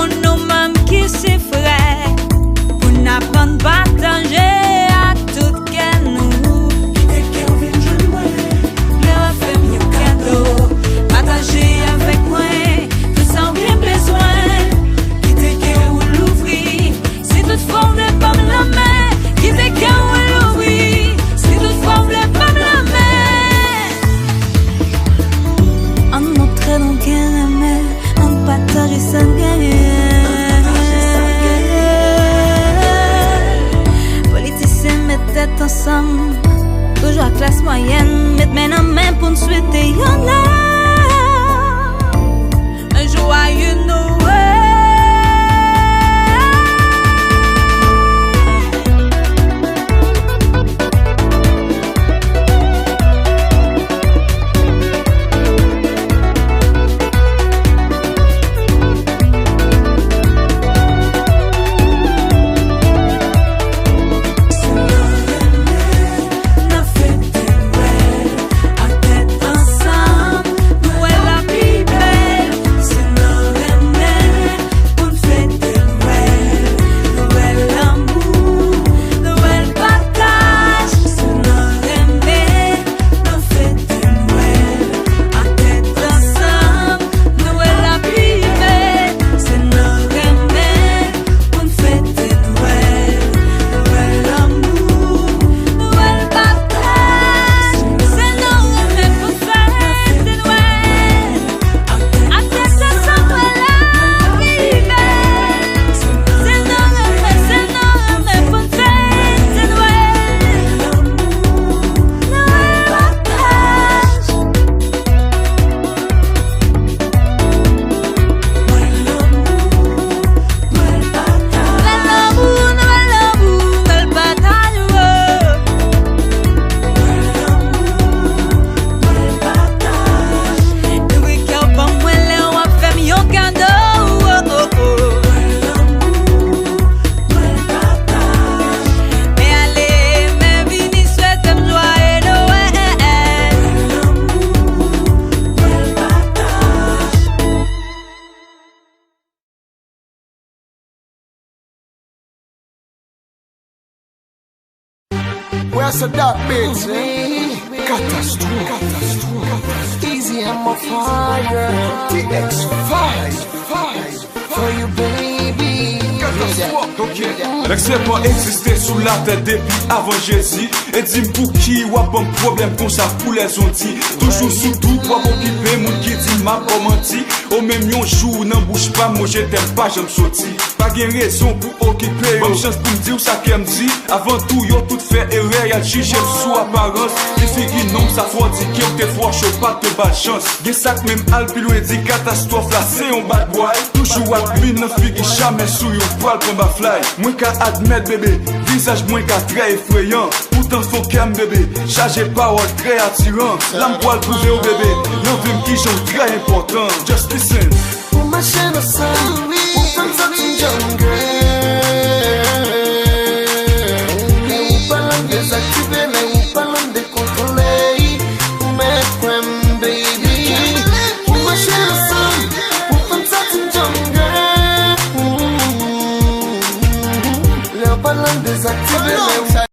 pour nous-mêmes qui c'est frère, pour n'apprendre partager à tout que nous. Qui te qu'elle veut jouer moi, leur fait mieux cadeau, partager avec moi, tout sans bien besoin. Qui te qu'elle ou l'ouvrir, si toutefois on n'est pas la main. Qui te qu'elle ou l'ouvrir, si toutefois on n'est pas la main. On montre donc qu'elle aime, on partage sans gagner. Tête ensemble, toujours à classe moyenne, mettre main en main pour nous souhaiter y'en a un joyeux Noël. Where's the dark bitch? Catastrophe. Easy, I'm on fire. TX5 for you, baby. L'excès pas existé sous la tête depuis avant Jésus. Et dis pour qui ou a bon problème comme ça pour les ontis. Toujours sous tout pour occuper mon qui dit m'a pas menti. Au même yon jour n'en bouge pas moi je t'aime pas j'aime sorti. Pas gain raison pour occuper. Bonne chance pour me dire ça qu'elle me dit. Avant tout yo tout fait erreur y'a jugé sous apparence. Les filles non ça faut dire qu'il te faut chaud pas de bad chance. Gen sac même alpilou et dit catastrophe là c'est un bad boy. Toujours à pluie n'en figue jamais sous yon poil pour ma fly. Moins qu'à admettre bébé, visage moins qu'à très effrayant. Pourtant faut qu'elle bébé, chargé parole très attirant. L'âme poil prouvé au bébé, l'envie qui j'en très important. Just listen. Pour ma chaîne au sein, pour faire ça une jungle. Mais où pas l'en désactiver, mais où pas l'en décontrôler. Mais quoi baby, pour ma chaîne au sein, pour faire ça une jungle. Leur pas l'en désactiver, mais où